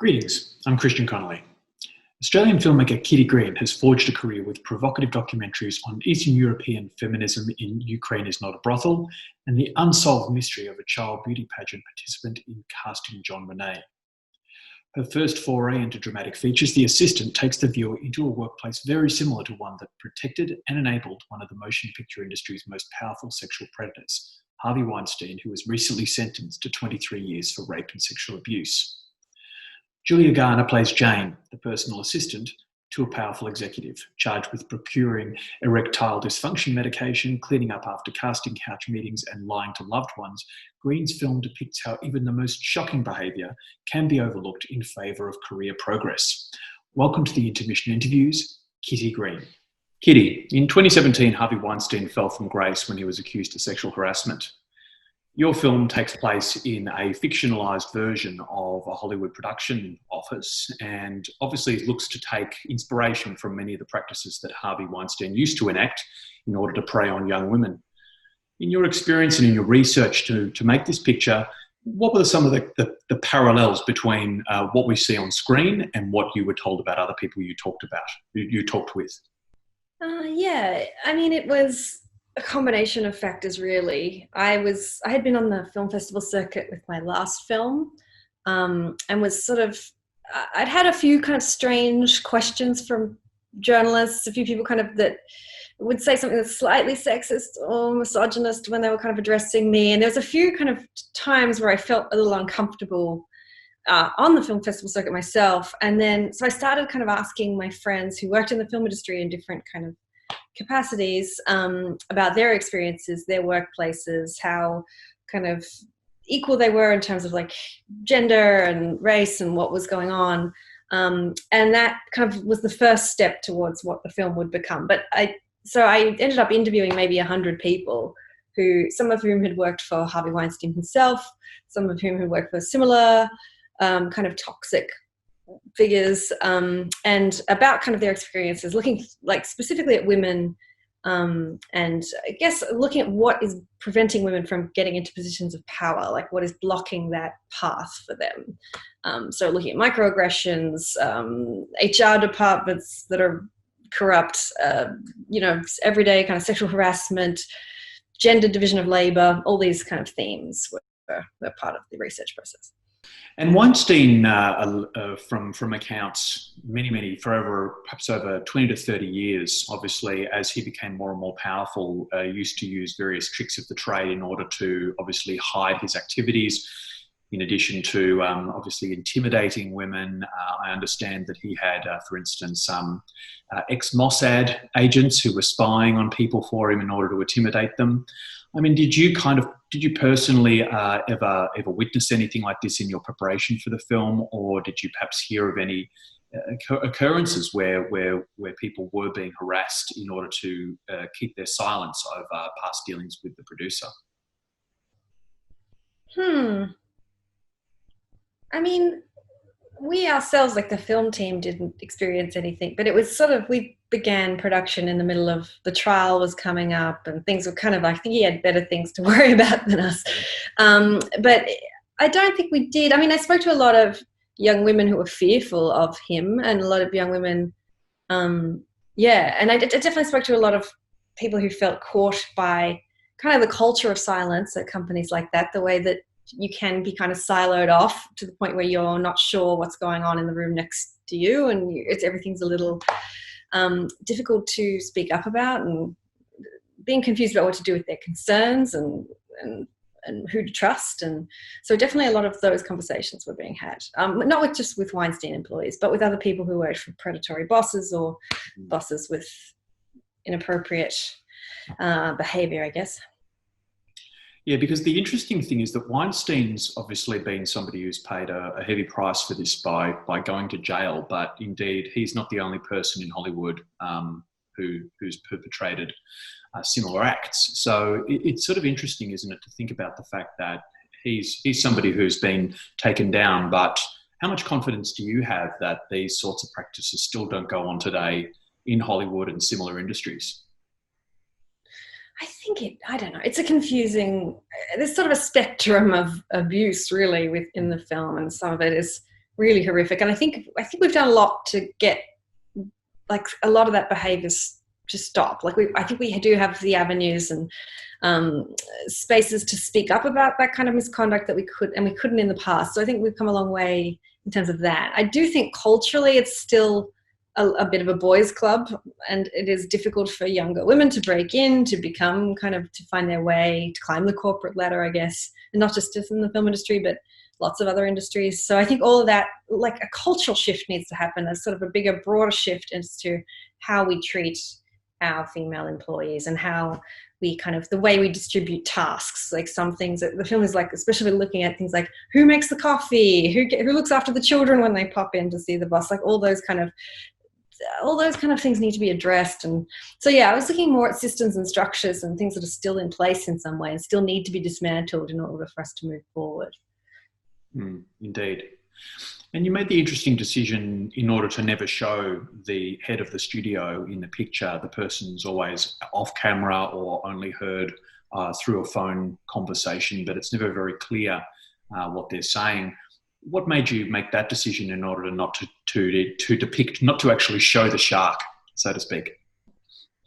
Greetings, I'm Christian Connolly. Australian filmmaker Kitty Green has forged a career with provocative documentaries on Eastern European feminism in Ukraine is Not a Brothel and the unsolved mystery of a child beauty pageant participant in Casting John Monet. Her first foray into dramatic features, The Assistant, takes the viewer into a workplace very similar to one that protected and enabled one of the motion picture industry's most powerful sexual predators, Harvey Weinstein, who was recently sentenced to 23 years for rape and sexual abuse. Julia Garner plays Jane, the personal assistant to a powerful executive, charged with procuring erectile dysfunction medication, cleaning up after casting couch meetings, and lying to loved ones. Green's film depicts how even the most shocking behaviour can be overlooked in favour of career progress. Welcome to the Intermission Interviews, Kitty Green. Kitty, in 2017, Harvey Weinstein fell from grace when he was accused of sexual harassment. Your film takes place in a fictionalised version of a Hollywood production office and obviously looks to take inspiration from many of the practices that Harvey Weinstein used to enact in order to prey on young women. In your experience and in your research to make this picture, what were some of the parallels between what we see on screen and what you were told about other people you talked with? It was a combination of factors, really. I had been on the film festival circuit with my last film, and was I'd had a few kind of strange questions from journalists, a few people that would say something that's slightly sexist or misogynist when they were kind of addressing me. And there was a few kind of times where I felt a little uncomfortable on the film festival circuit myself. And then, so I started kind of asking my friends who worked in the film industry in different kind of capacities about their experiences, their workplaces, how kind of equal they were in terms of like gender and race and what was going on. And that kind of was the first step towards what the film would become. So I ended up interviewing maybe 100 people, some of whom had worked for Harvey Weinstein himself, some of whom had worked for similar kind of toxic figures, and about kind of their experiences, looking like specifically at women, and I guess looking at what is preventing women from getting into positions of power, like what is blocking that path for them. So looking at microaggressions, HR departments that are corrupt, everyday kind of sexual harassment, gender division of labor, all these kind of themes were part of the research process. And Weinstein, from accounts, perhaps over 20 to 30 years, obviously, as he became more and more powerful, used to use various tricks of the trade in order to obviously hide his activities. In addition to obviously intimidating women, I understand that he had, for instance, ex-Mossad agents who were spying on people for him in order to intimidate them. I mean, did you personally ever witness anything like this in your preparation for the film, or did you perhaps hear of any occurrences where people were being harassed in order to keep their silence over past dealings with the producer? I mean, we ourselves, like the film team, didn't experience anything, but it was we began production in the middle of the trial was coming up and things were kind of, I think he had better things to worry about than us. But I don't think we did. I mean, I spoke to a lot of young women who were fearful of him, and a lot of young women, and I definitely spoke to a lot of people who felt caught by kind of the culture of silence at companies like that, the way that you can be kind of siloed off to the point where you're not sure what's going on in the room next to you, and everything's a little difficult to speak up about, and being confused about what to do with their concerns and who to trust. And so definitely a lot of those conversations were being had, not just with Weinstein employees, but with other people who worked for predatory bosses or bosses with inappropriate behavior, I guess. Yeah, because the interesting thing is that Weinstein's obviously been somebody who's paid a heavy price for this by going to jail, but indeed he's not the only person in Hollywood who's perpetrated similar acts. So it's sort of interesting, isn't it, to think about the fact that he's somebody who's been taken down, but how much confidence do you have that these sorts of practices still don't go on today in Hollywood and similar industries? I don't know, it's a confusing, there's sort of a spectrum of abuse really within the film, and some of it is really horrific. And I think we've done a lot to get like a lot of that behaviour to stop. Like I think we do have the avenues and spaces to speak up about that kind of misconduct that we couldn't in the past. So I think we've come a long way in terms of that. I do think culturally it's still a bit of a boys' club, and it is difficult for younger women to break in, to become to find their way, to climb the corporate ladder, I guess, and not just in the film industry, but lots of other industries. So I think all of that, like a cultural shift needs to happen. There's sort of a bigger, broader shift as to how we treat our female employees and how we the way we distribute tasks. Like some things that the film is like, especially looking at things like who makes the coffee, who looks after the children when they pop in to see the boss, like all those kind of things need to be addressed. And so, yeah, I was looking more at systems and structures and things that are still in place in some way and still need to be dismantled in order for us to move forward. Indeed. And you made the interesting decision, in order to never show the head of the studio in the picture, the person's always off camera or only heard through a phone conversation, but it's never very clear what they're saying. What made you make that decision in order not to depict, not to actually show the shark, so to speak?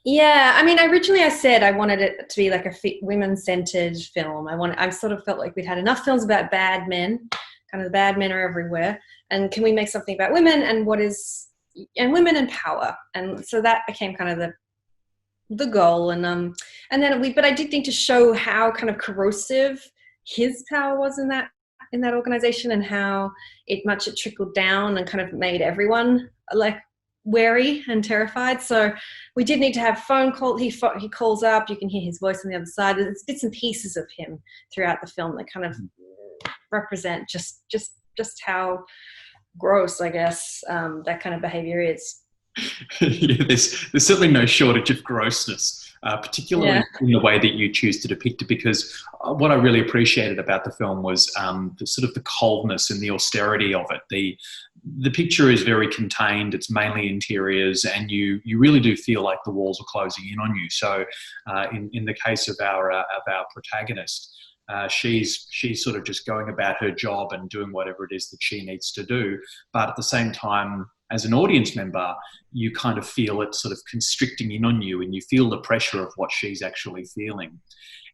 Yeah, I mean, originally I said I wanted it to be like a women-centered film. I sort of felt like we'd had enough films about bad men, the bad men are everywhere, and can we make something about women and women and power? And so that became kind of the goal. And then but I did need to show how kind of corrosive his power was in that organization, and how it trickled down and kind of made everyone like wary and terrified. So we did need to have phone call. He calls up, you can hear his voice on the other side. There's bits and pieces of him throughout the film that kind of represent just how gross, I guess, that kind of behavior is. Yeah, there's certainly no shortage of grossness, particularly in the way that you choose to depict it, because what I really appreciated about the film was the sort of the coldness and the austerity of it. The picture is very contained, it's mainly interiors, and you really do feel like the walls are closing in on you. So in the case of our protagonist, she's sort of just going about her job and doing whatever it is that she needs to do. But at the same time, as an audience member, you kind of feel it sort of constricting in on you, and you feel the pressure of what she's actually feeling.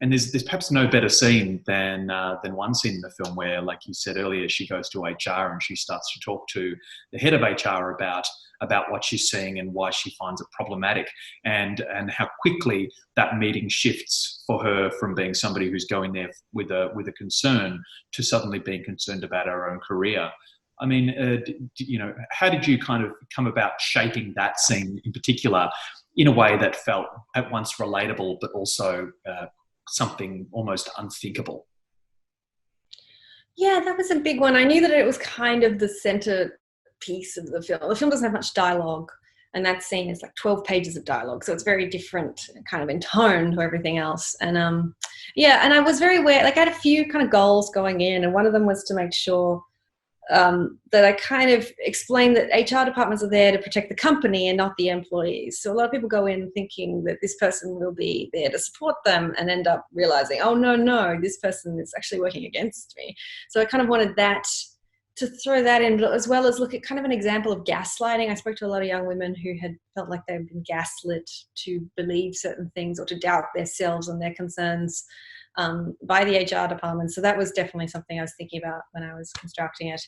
And there's perhaps no better scene than one scene in the film where, like you said earlier, she goes to HR and she starts to talk to the head of HR about what she's seeing and why she finds it problematic, and how quickly that meeting shifts for her from being somebody who's going there with a concern to suddenly being concerned about her own career. I mean, how did you kind of come about shaping that scene in particular in a way that felt at once relatable but also something almost unthinkable? Yeah, that was a big one. I knew that it was kind of the center piece of the film. The film doesn't have much dialogue, and that scene is like 12 pages of dialogue, so it's very different kind of in tone to everything else. And and I was very aware, like I had a few kind of goals going in, and one of them was to make sure that I kind of explained that HR departments are there to protect the company and not the employees. So a lot of people go in thinking that this person will be there to support them and end up realizing, oh, no, this person is actually working against me. So I kind of wanted that to throw that in, as well as look at kind of an example of gaslighting. I spoke to a lot of young women who had felt like they'd been gaslit to believe certain things or to doubt themselves and their concerns by the HR department. So that was definitely something I was thinking about when I was constructing it.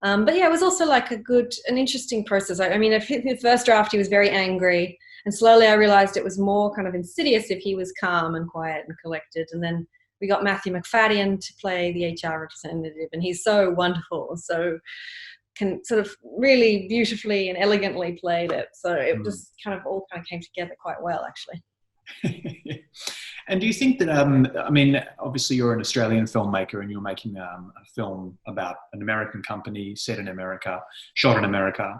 But yeah, it was also like an interesting process. I mean, the first draft, he was very angry, and slowly I realized it was more kind of insidious if he was calm and quiet and collected. And then we got Matthew McFadden to play the HR representative, and he's so wonderful, so can sort of really beautifully and elegantly played it. So it just kind of all kind of came together quite well, actually. And do you think that, I mean, obviously you're an Australian filmmaker and you're making a film about an American company set in America, shot in America.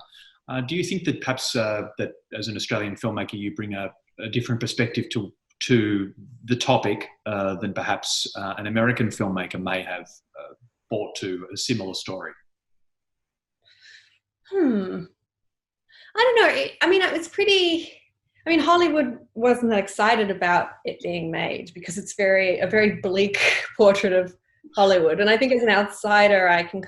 Do you think that perhaps that as an Australian filmmaker you bring a different perspective to the topic than perhaps an American filmmaker may have brought to a similar story? I don't know. I mean, it's pretty... I mean, Hollywood wasn't excited about it being made because it's a very bleak portrait of Hollywood. And I think as an outsider, I can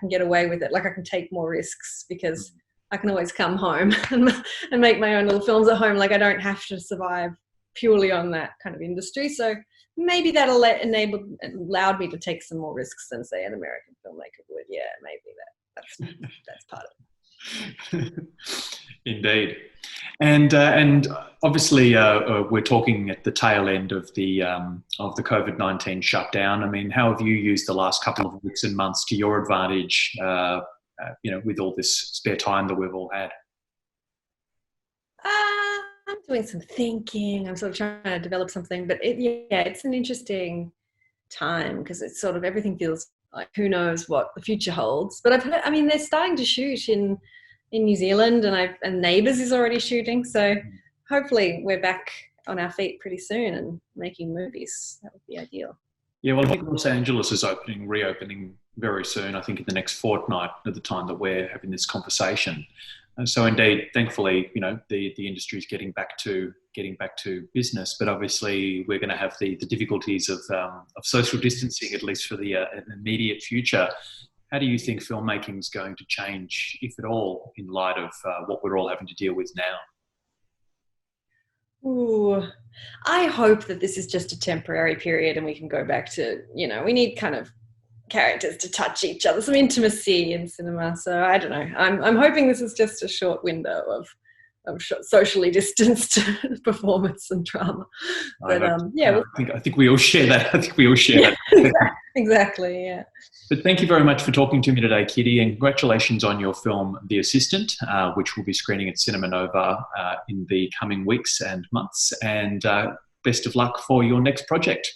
get away with it. Like I can take more risks because I can always come home and make my own little films at home. Like I don't have to survive purely on that kind of industry. So maybe that allowed me to take some more risks than say an American filmmaker would. Yeah, maybe that's part of it. Indeed. And obviously we're talking at the tail end of the COVID-19 shutdown. I mean, how have you used the last couple of weeks and months to your advantage, with all this spare time that we've all had? I'm doing some thinking. I'm sort of trying to develop something, but it's an interesting time because it's sort of everything feels like who knows what the future holds. But I've heard, I mean, they're starting to shoot in New Zealand, and Neighbours is already shooting. So hopefully we're back on our feet pretty soon and making movies. That would be ideal. Yeah, well, I think Los Angeles is reopening very soon. I think in the next fortnight at the time that we're having this conversation. And so indeed, thankfully, the industry is getting back to business. But obviously, we're going to have the difficulties of social distancing, at least for the immediate future. How do you think filmmaking is going to change, if at all, in light of what we're all having to deal with now? Ooh, I hope that this is just a temporary period and we can go back to, we need kind of characters to touch each other, some intimacy in cinema. So I don't know. I'm hoping this is just a short window of socially distanced performance and drama. But I think we all share that. I think we all share that. Exactly. Yeah. But thank you very much for talking to me today, Kitty, and congratulations on your film, The Assistant, which will be screening at Cinema Nova in the coming weeks and months. And best of luck for your next project.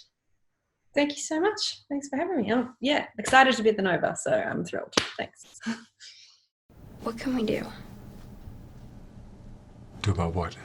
Thank you so much. Thanks for having me. I'm excited to be at the Nova, so I'm thrilled. Thanks. What can we do? Do about what?